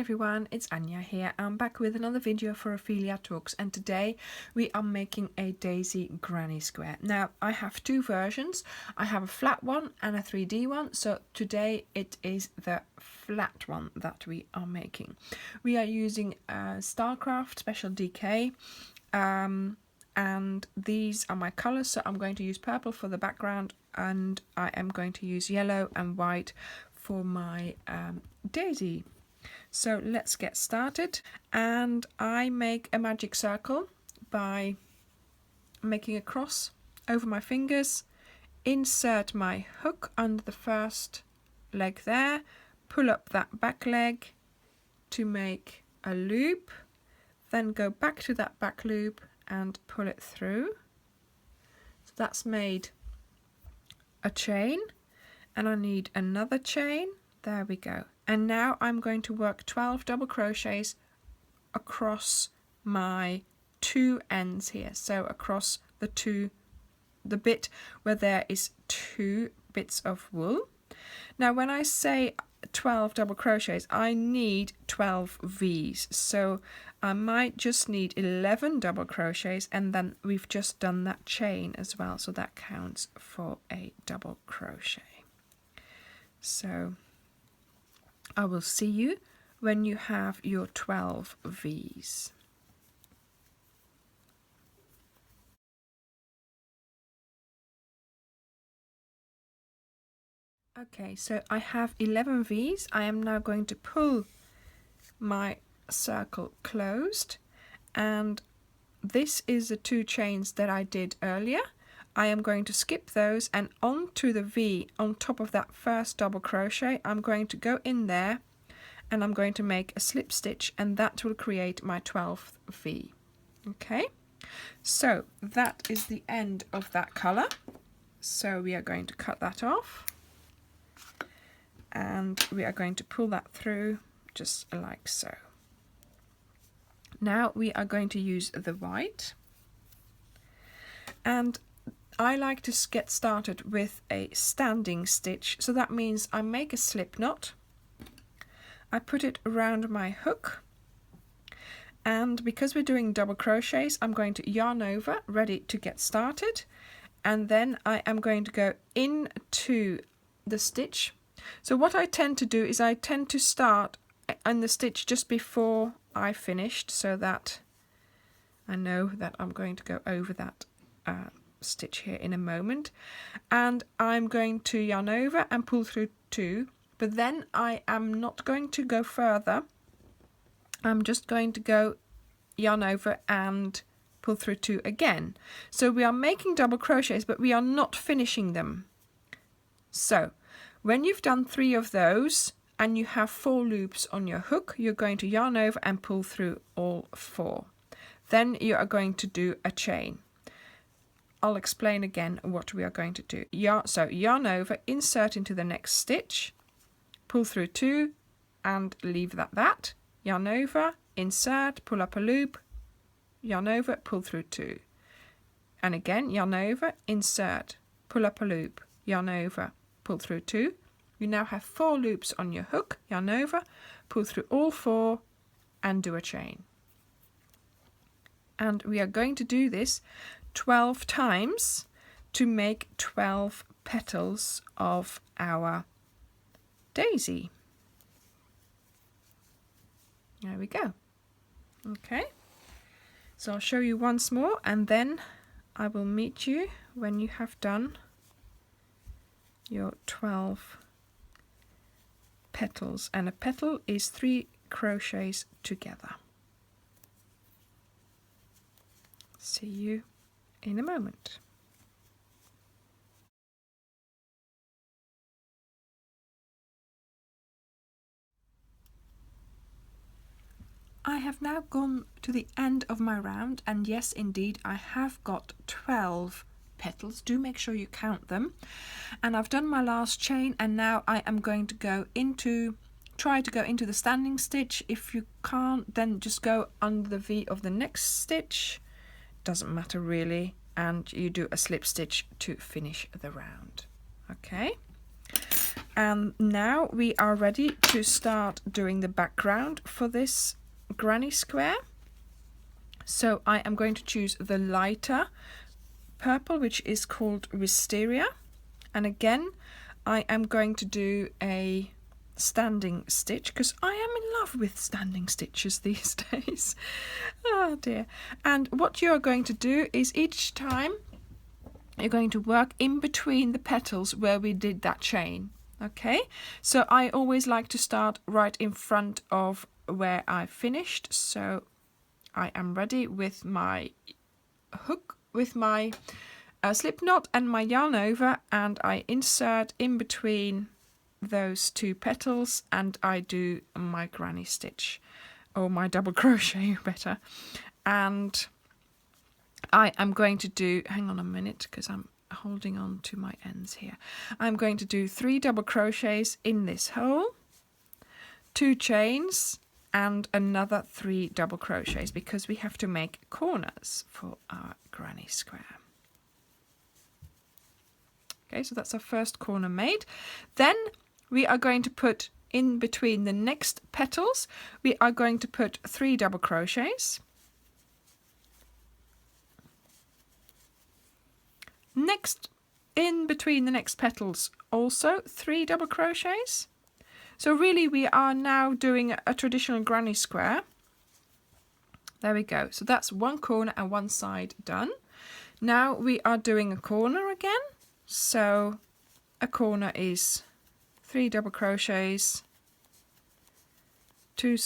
everyone, it's Anya here. I'm back with another video for Ophelia Talks, and today we are making a daisy granny square. Now I have two versions. I have a flat one and a 3D one, so today it is the flat one that we are making. We are using Starcraft Special DK, and these are my colors, so I'm going to use purple for the background and I am going to use yellow and white for my daisy. So let's get started, and I make a magic circle by making a cross over my fingers, insert my hook under the first leg there, pull up that back leg to make a loop, then go back to that back loop and pull it through. So that's made a chain, and I need another chain. There we go. And now I'm going to work 12 double crochets across my two ends here. So across the bit where there is two bits of wool. Now when I say 12 double crochets, I need 12 V's. So I might just need 11 double crochets, and then we've just done that chain as well. So that counts for a double crochet. So I will see you when you have your 12 V's. Okay, so I have 11 V's. I am now going to pull my circle closed, and this is the two chains that I did earlier. I am going to skip those, and onto the V on top of that first double crochet I'm going to go in there and I'm going to make a slip stitch, and that will create my 12th V. Okay, so that is the end of that color, so we are going to cut that off and we are going to pull that through just like so. Now we are going to use the white, and I like to get started with a standing stitch. So that means I make a slip knot, I put it around my hook, and because we're doing double crochets I'm going to yarn over, ready to get started, and then I am going to go into the stitch. So what I tend to do is I tend to start in the stitch just before I finished, so that I know that I'm going to go over that stitch here in a moment, and I'm going to yarn over and pull through two, but then I am not going to go further. I'm just going to go yarn over and pull through two again. So we are making double crochets, but we are not finishing them. So when you've done 3 of those and you have 4 loops on your hook, you're going to yarn over and pull through all 4. Then you are going to do a chain. I'll explain again what we are going to do. So yarn over, insert into the next stitch, pull through 2 and leave that. Yarn over, insert, pull up a loop, yarn over, pull through 2. And again, yarn over, insert, pull up a loop, yarn over, pull through 2. You now have 4 loops on your hook, yarn over, pull through all 4 and do a chain. And we are going to do this 12 times to make 12 petals of our daisy. There we go. Okay, so I'll show you once more, and then I will meet you when you have done your 12 petals, and a petal is 3 crochets together. See you in a moment. I have now gone to the end of my round, and yes indeed I have got 12 petals. Do make sure you count them. And I've done my last chain, and now I am going to try to go into the standing stitch. If you can't, then just go under the V of the next stitch, doesn't matter really, and you do a slip stitch to finish the round. Okay, And now we are ready to start doing the background for this granny square. So I am going to choose the lighter purple, which is called Wisteria. And again, I am going to do a standing stitch because I am in love with standing stitches these days. Oh dear. And what you are going to do is each time you're going to work in between the petals where we did that chain. Okay, so I always like to start right in front of where I finished. So I am ready with my hook, with my slip knot and my yarn over, and I insert in between those two petals and I do my granny stitch, or my double crochet better. And I am going to do, hang on a minute because I'm holding on to my ends here. I'm going to do 3 double crochets in this hole, 2 chains and another 3 double crochets because we have to make corners for our granny square. Okay, so that's our first corner made. Then we are going to put in between the next petals, we are going to put 3 double crochets. Next, in between the next petals, also 3 double crochets. So really we are now doing a traditional granny square. There we go. So that's one corner and one side done. Now we are doing a corner again. So a corner is 3 double crochets, 2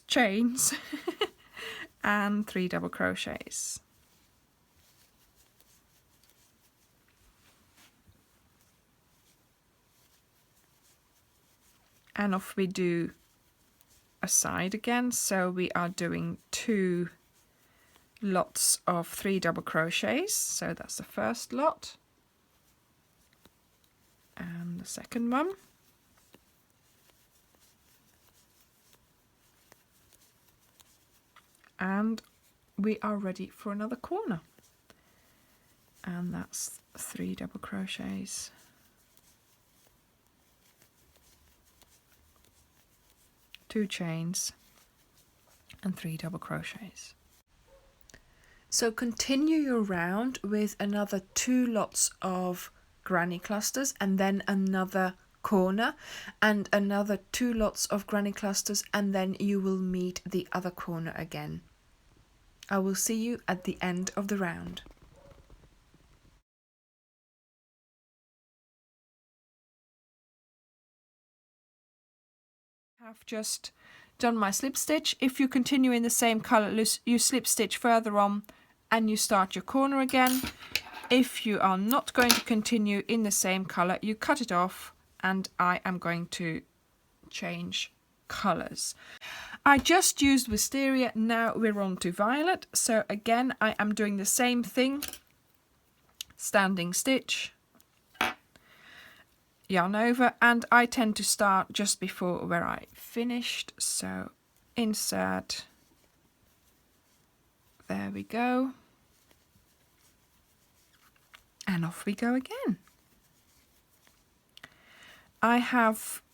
chains and 3 double crochets. And off we do a side again. So we are doing 2 lots of 3 double crochets. So that's the first lot and the second one. And we are ready for another corner. And that's 3 double crochets. 2 chains and 3 double crochets. So continue your round with another 2 lots of granny clusters and then another corner and another 2 lots of granny clusters, and then you will meet the other corner again. I will see you at the end of the round. I've just done my slip stitch. If you continue in the same colour, you slip stitch further on and you start your corner again. If you are not going to continue in the same colour, you cut it off, and I am going to change colours. I just used Wisteria, now we're on to violet. So again, I am doing the same thing, standing stitch, yarn over, and I tend to start just before where I finished. So insert, there we go, and off we go again.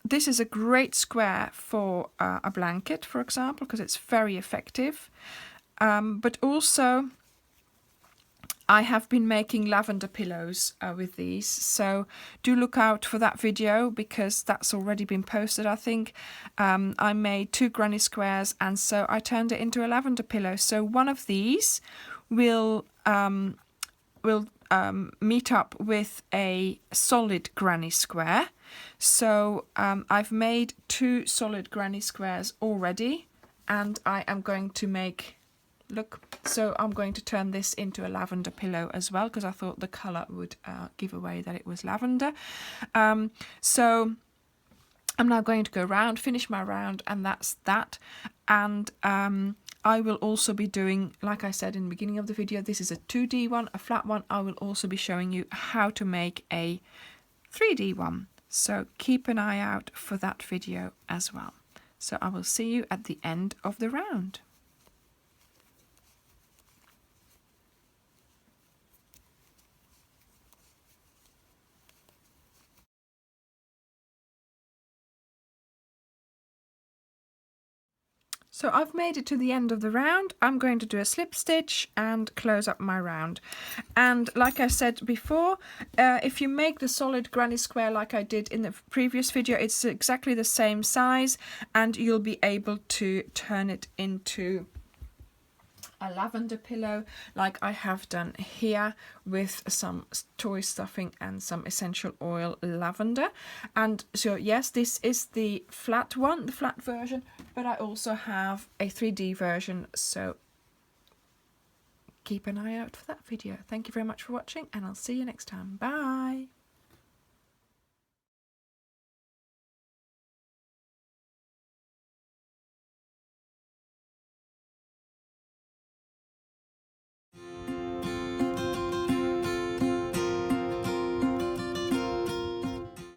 This is a great square for a blanket, for example, because it's very effective, but also I have been making lavender pillows with these, so do look out for that video because that's already been posted, I think. I made 2 granny squares and so I turned it into a lavender pillow. So one of these will meet up with a solid granny square. So I've made 2 solid granny squares already, and I am going to make, look, so I'm going to turn this into a lavender pillow as well because I thought the colour would give away that it was lavender. So I'm now going to go round, finish my round, and that's that. And I will also be doing, like I said in the beginning of the video, this is a 2D one, a flat one. I will also be showing you how to make a 3D one. So keep an eye out for that video as well. So I will see you at the end of the round. So I've made it to the end of the round. I'm going to do a slip stitch and close up my round. And like I said before, if you make the solid granny square like I did in the previous video, it's exactly the same size, and you'll be able to turn it into a lavender pillow like I have done here with some toy stuffing and some essential oil lavender. And so yes, this is the flat one, the flat version, but I also have a 3D version, so keep an eye out for that video. Thank you very much for watching, and I'll see you next time. Bye.